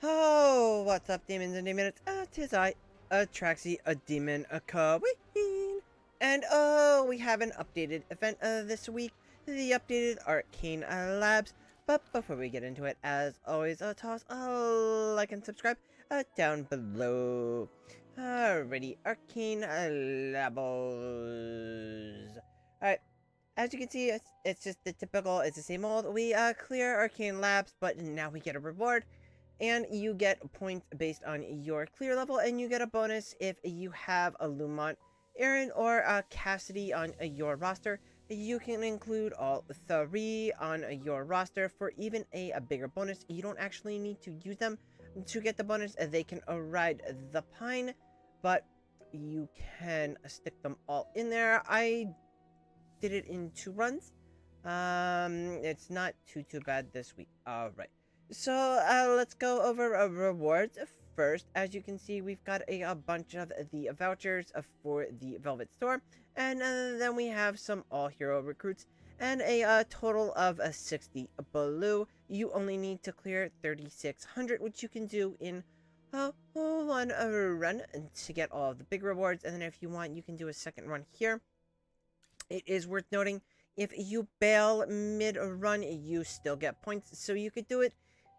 Oh, what's up, demons and demons? Tis I, a Traxie, a demon, a queen. And we have an updated event this week, the updated Arcane Labs. But before we get into it, as always, toss a like and subscribe down below. Alrighty, Arcane Labos. Alright, as you can see, it's just the typical, it's the same old. We clear Arcane Labs, but now we get a reward. And you get points based on your clear level, and you get a bonus if you have a Lumont, Aaron, or Cassidy on your roster. You can include all three on your roster for even a bigger bonus. You don't actually need to use them to get the bonus. They can ride the pine, but you can stick them all in there. I did it in 2 runs. It's not too bad this week. All right. So let's go over rewards first. As you can see, we've got a bunch of the vouchers for the Velvet Store, and then we have some all-hero recruits, and a total of 60 blue. You only need to clear 3,600, which you can do in one run to get all of the big rewards, and then if you want, you can do a second run here. It is worth noting, if you bail mid-run, you still get points, so you could do it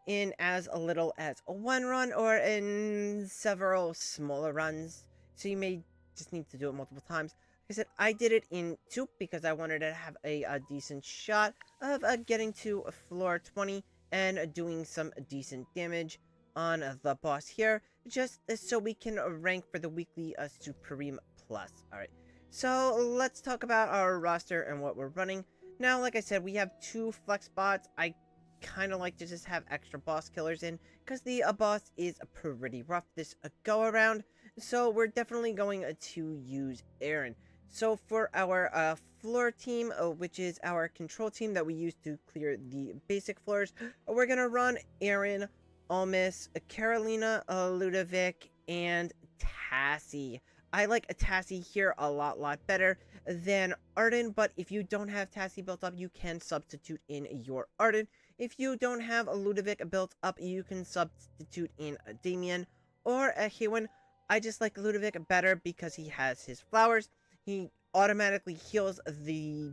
in as little as 1 run or in several smaller runs. So you may just need to do it multiple times. Like I said, I did it in 2 because I wanted to have a decent shot of getting to floor 20 and doing some decent damage on the boss here, just so we can rank for the weekly Supreme Plus. Alright, so let's talk about our roster and what we're running. Now, like I said, we have 2 flex spots. I kind of like to just have extra boss killers in because the boss is pretty rough this go around, so we're definitely going to use Aaron. So for our floor team, which is our control team that we use to clear the basic floors, we're gonna run Aaron, Almis, Carolina, Ludovic, and Tassie. I like Tassie here a lot better than Arden, but if you don't have Tassie built up, you can substitute in your Arden. If you don't have a Ludovic built up, you can substitute in a Damien or a Hewen. I just like Ludovic better because he has his flowers. He automatically heals the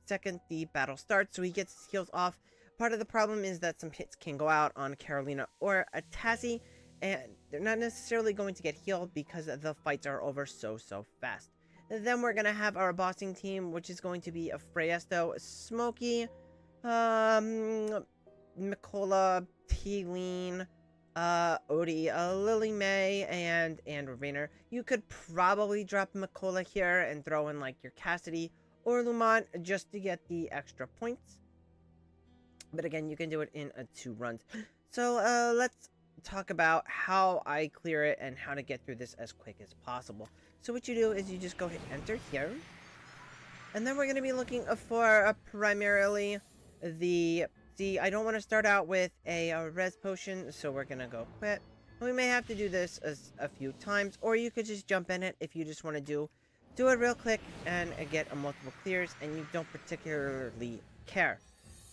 second the battle starts, so he gets his heals off. Part of the problem is that some hits can go out on Carolina or a Tassie, and they're not necessarily going to get healed because the fights are over so fast. Then we're going to have our bossing team, which is going to be a Freyesto, Smokey, Mikola, Teeleen, Odie, Lily May, and Rainer. You could probably drop Mikola here and throw in like your Cassidy or Lumont just to get the extra points. But again, you can do it in 2 runs. So let's talk about how I clear it and how to get through this as quick as possible. So what you do is you just go hit enter here, and then we're going to be looking for primarily the... See, I don't want to start out with a res potion, so we're going to go quit. We may have to do this a few times, or you could just jump in it if you just want to do it real quick and get a multiple clears and you don't particularly care.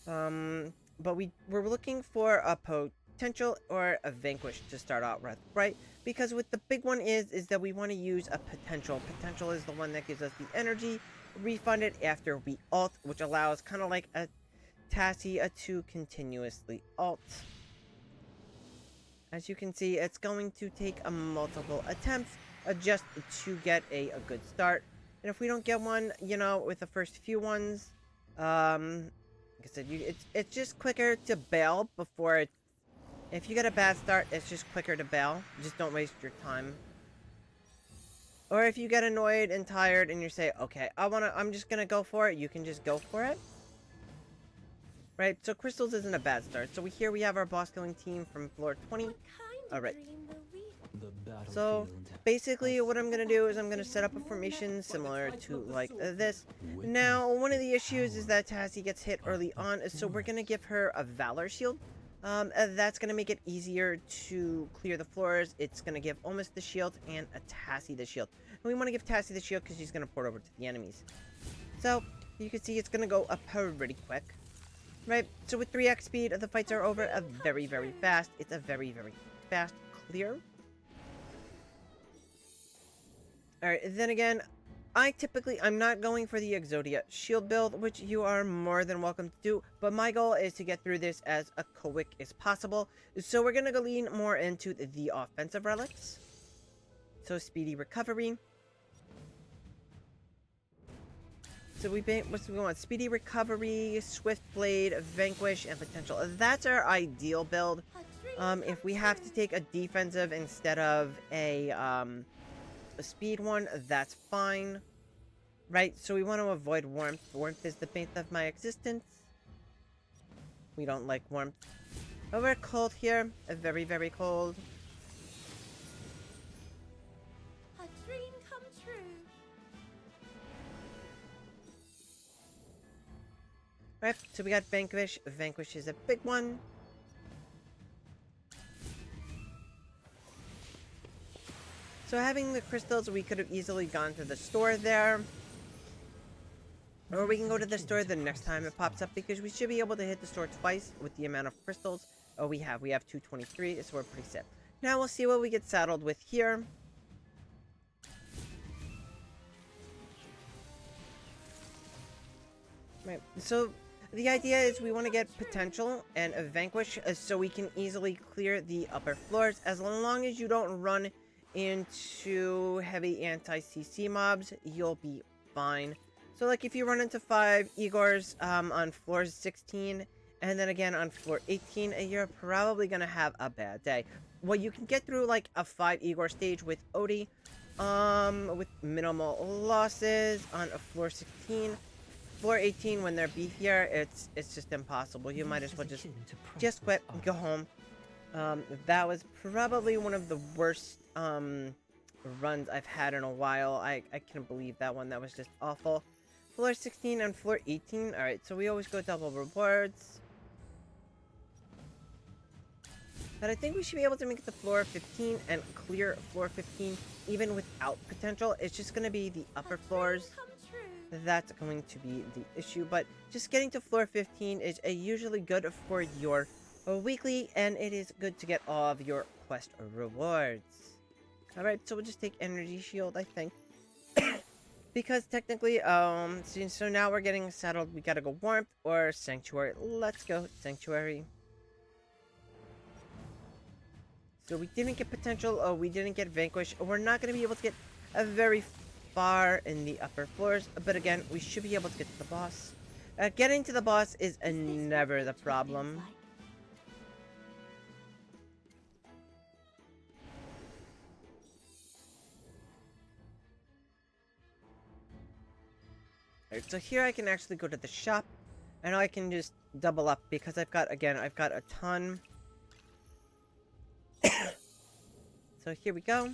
But we're looking for a potential or a vanquish to start out with, right? Because what the big one is that we want to use a potential. Potential is the one that gives us the energy refunded after we ult, which allows kind of like a Tassie to continuously ult. As you can see, it's going to take multiple attempts just to get a good start. And if we don't get one, you know, with the first few ones, like I said, it's just quicker to bail before it. If you get a bad start, it's just quicker to bail. Just don't waste your time. Or if you get annoyed and tired and you say, okay, I'm just gonna go for it, you can just go for it. Right, so Crystals isn't a bad start. So here we have our boss killing team from floor 20. Alright. So basically what I'm going to do is I'm going to set up a formation similar to like this. Now, one of the issues is that Tassie gets hit early on, so we're going to give her a Valor shield. That's going to make it easier to clear the floors. It's going to give Almost the shield and a Tassie the shield. And we want to give Tassie the shield because she's going to port over to the enemies. So you can see it's going to go up pretty quick. Right, so with 3x speed, the fights are over very, very fast. It's a very, very fast clear. Alright, then again, I'm not going for the Exodia shield build, which you are more than welcome to do, but my goal is to get through this as quick as possible. So we're going to lean more into the offensive relics. So speedy recovery. So we want speedy recovery, swift blade, vanquish, and potential. That's our ideal build. If we have to take a defensive instead of a speed one, that's fine. Right, so we want to avoid warmth. Warmth is the bane of my existence. We don't like warmth. Oh, we're cold here. Very, very cold. A dream come true. Right, so we got vanquish. Vanquish is a big one. So having the crystals, we could have easily gone to the store there. Or we can go to the store the next time it pops up, because we should be able to hit the store twice with the amount of crystals. Oh, we have 223, so we're pretty set. Now we'll see what we get saddled with here. Right, so the idea is we want to get potential and a vanquish so we can easily clear the upper floors, as long as you don't run into heavy anti-CC mobs, you'll be fine. So like if you run into 5 Igors on floor 16 and then again on floor 18, you're probably gonna have a bad day. Well, you can get through like a 5 Igor stage with Odie with minimal losses on a floor 16. Floor 18, when they're beefier, it's just impossible. You might as well just quit and go home. That was probably one of the worst runs I've had in a while. I can't believe that one. That was just awful. Floor 16 and floor 18. Alright, so we always go double rewards. But I think we should be able to make it to floor 15 and clear floor 15 even without potential. It's just going to be the upper floors. That's going to be the issue. But just getting to floor 15 is usually good for your weekly, and it is good to get all of your quest rewards. Alright, so we'll just take energy shield, I think. Because technically, so now we're getting settled. We gotta go warmth or sanctuary. Let's go sanctuary. So we didn't get potential. Oh, we didn't get vanquish. We're not gonna be able to get very far in the upper floors. But again, we should be able to get to the boss. Getting to the boss is never the problem. Alright, so here I can actually go to the shop, and I can just double up, because I've got a ton. So here we go.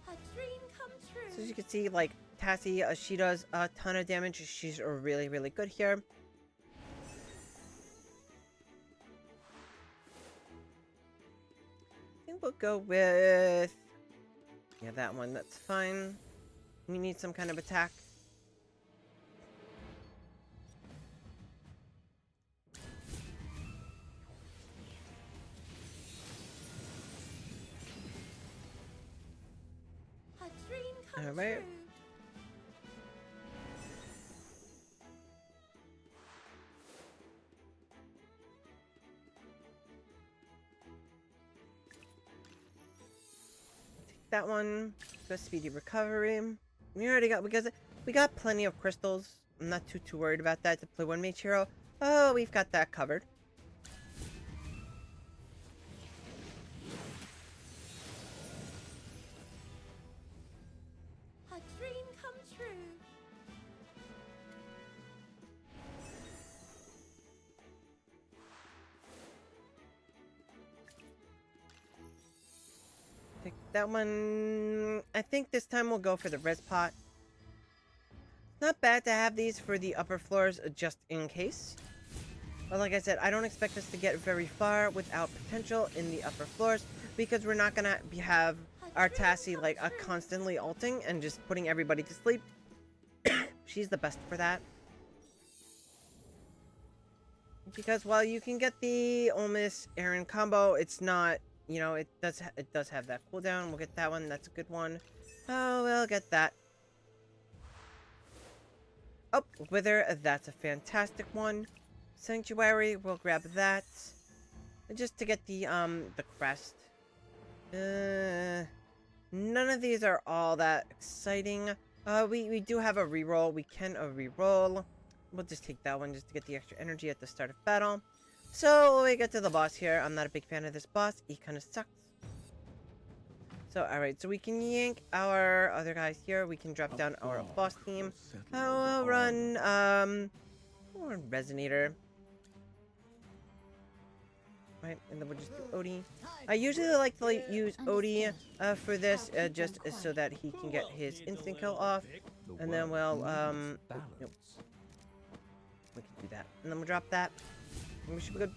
A dream come true. So as you can see, like, Tassie, she does a ton of damage. She's really, really good here. We'll go with... yeah, that one. That's fine. We need some kind of attack. A dream come All right. true. That one. Go speedy recovery. We already got... because we got plenty of crystals. I'm not too worried about that to play one mage hero. Oh, we've got that covered. A dream come true. Take that one. I think this time we'll go for the res pot. Not bad to have these for the upper floors just in case. But like I said, I don't expect us to get very far without potential in the upper floors, because we're not gonna have our Tassie like constantly ulting and just putting everybody to sleep. She's the best for that. Because while you can get the almost Aaron combo, it's not, you know, it does have that cooldown. We'll get that one. That's a good one. Oh, we'll get that. Oh, Wither, that's a fantastic one. Sanctuary, we'll grab that. Just to get the crest. None of these are all that exciting. We do have a reroll. We can reroll. We'll just take that one just to get the extra energy at the start of battle. So when we get to the boss here, I'm not a big fan of this boss. He kind of sucks. So alright, so we can yank our other guys here. We can drop down our boss team. I'll run or Resonator. Right, and then we'll just do Odie. I usually like to use Odie for this, just so that he can get his instant kill off. And then we'll, nope. We can do that. And then we'll drop that. And we should be good.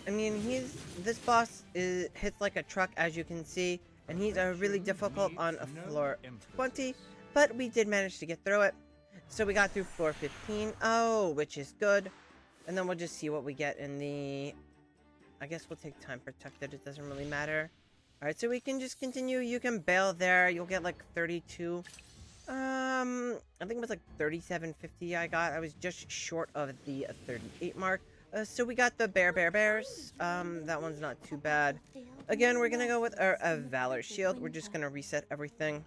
I mean, this boss hits like a truck, as you can see. And he's really difficult on a floor 20, but we did manage to get through it. So we got through floor 15, which is good. And then we'll just see what we get in the... I guess we'll take time protected, it doesn't really matter. Alright, so we can just continue. You can bail there, you'll get like 32. I think it was like 37.50 I got. I was just short of the 38 mark. So we got the bears. That one's not too bad. Again, we're gonna go with our Valor Shield. We're just gonna reset everything.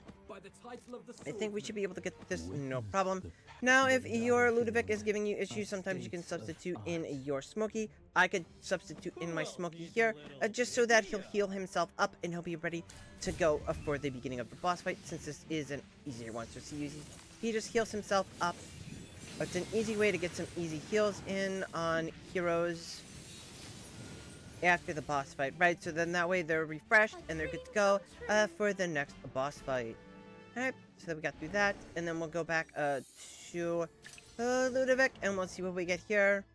I think we should be able to get this, no problem. Now, if your Ludovic is giving you issues, sometimes you can substitute in your Smokey. I could substitute in my Smokey here, just so that he'll heal himself up and he'll be ready to go for the beginning of the boss fight, since this is an easier one. So see, he just heals himself up. It's an easy way to get some easy heals in on heroes after the boss fight, right? So then that way they're refreshed and they're good to go for the next boss fight. Alright, so then we got through that, and then we'll go back to Ludovic, and we'll see what we get here.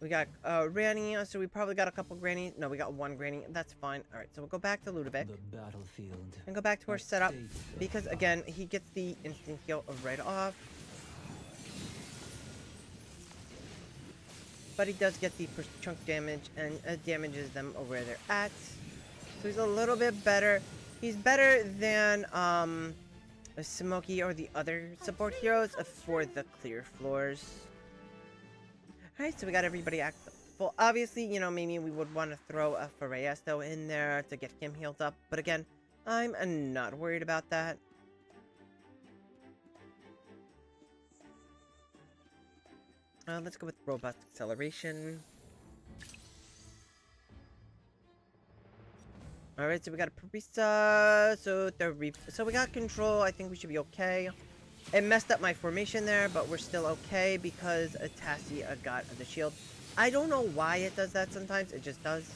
We got Granny, so we probably got a couple Granny. No, we got one Granny. That's fine. Alright, so we'll go back to Ludovic and go back to our setup, because again, he gets the instant heal right off. But he does get the chunk damage and damages them where they're at. So he's a little bit better. He's better than Smokey or the other support heroes for the clear floors. Alright, so we got everybody active. Well, obviously, you know, maybe we would want to throw a Farayasto in there to get him healed up. But again, I'm not worried about that. Let's go with robust acceleration. Alright, so we got a Parisa, so we got control. I think we should be okay. It messed up my formation there, but we're still okay because Tassie got the shield. I don't know why it does that sometimes, it just does.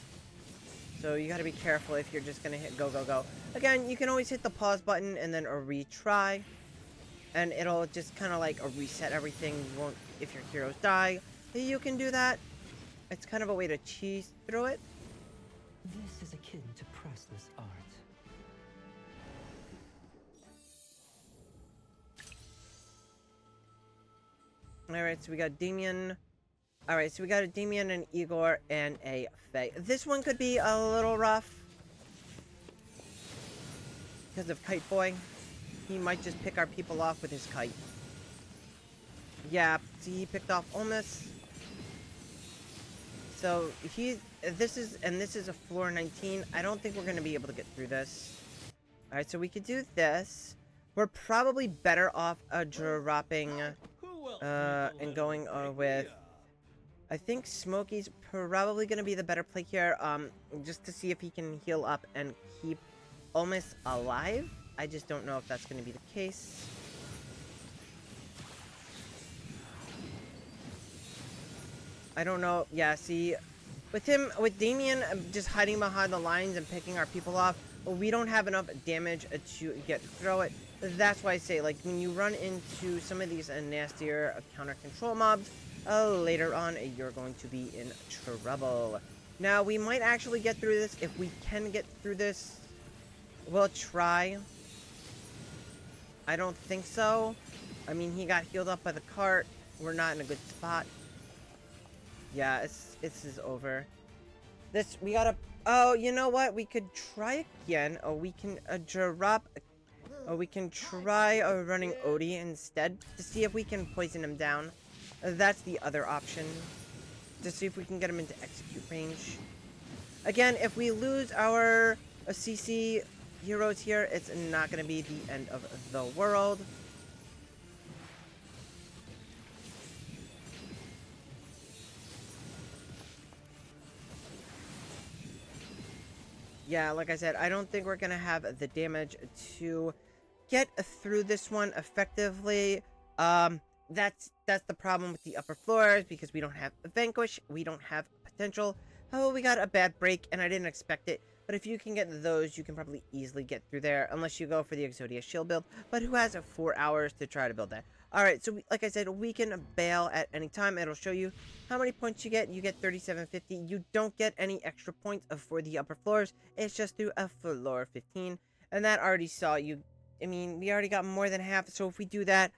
So you gotta be careful if you're just gonna hit go, go, go. Again, you can always hit the pause button and then a retry. And it'll just kind of like reset everything. You won't, if your heroes die, you can do that. It's kind of a way to cheese through it. This is akin to priceless art. Alright, so we got Damien. Alright, so we got a Damien, an Igor, and a Faye. This one could be a little rough because of Kite Boy. He might just pick our people off with his kite. Yeah, see, he picked off Olmus. So this is a floor 19. I don't think we're gonna be able to get through this. Alright, so we could do this. We're probably better off dropping and going with, I think Smokey's probably gonna be the better play here, just to see if he can heal up and keep Olmus alive. I just don't know if that's going to be the case. I don't know. Yeah, see, with Damien just hiding behind the lines and picking our people off, we don't have enough damage to get through it. That's why I say, like, when you run into some of these nastier counter control mobs, later on, you're going to be in trouble. Now, we might actually get through this. If we can get through this, we'll try. I don't think so. I mean, he got healed up by the cart. We're not in a good spot. Yeah, this is over. We gotta... Oh, you know what? We could try again. Oh, we can drop... Oh, we can try running Odie instead to see if we can poison him down. That's the other option. To see if we can get him into execute range. Again, if we lose our CC heroes here, it's not going to be the end of the world. Yeah, like I said, I don't think we're going to have the damage to get through this one effectively. That's the problem with the upper floors, because we don't have Vanquish, we don't have Potential. Oh, we got a bad break, and I didn't expect it. But if you can get those, you can probably easily get through there, unless you go for the Exodia shield build. But who has 4 hours to try to build that? Alright, so like I said, we can bail at any time. It'll show you how many points you get. You get 3750. You don't get any extra points for the upper floors. It's just through a floor 15. And that already saw you. I mean, we already got more than half. So if we do that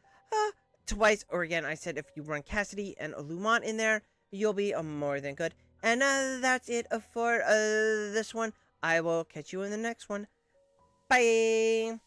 twice, or again, I said if you run Cassidy and Lumont in there, you'll be more than good. And that's it for this one. I will catch you in the next one. Bye!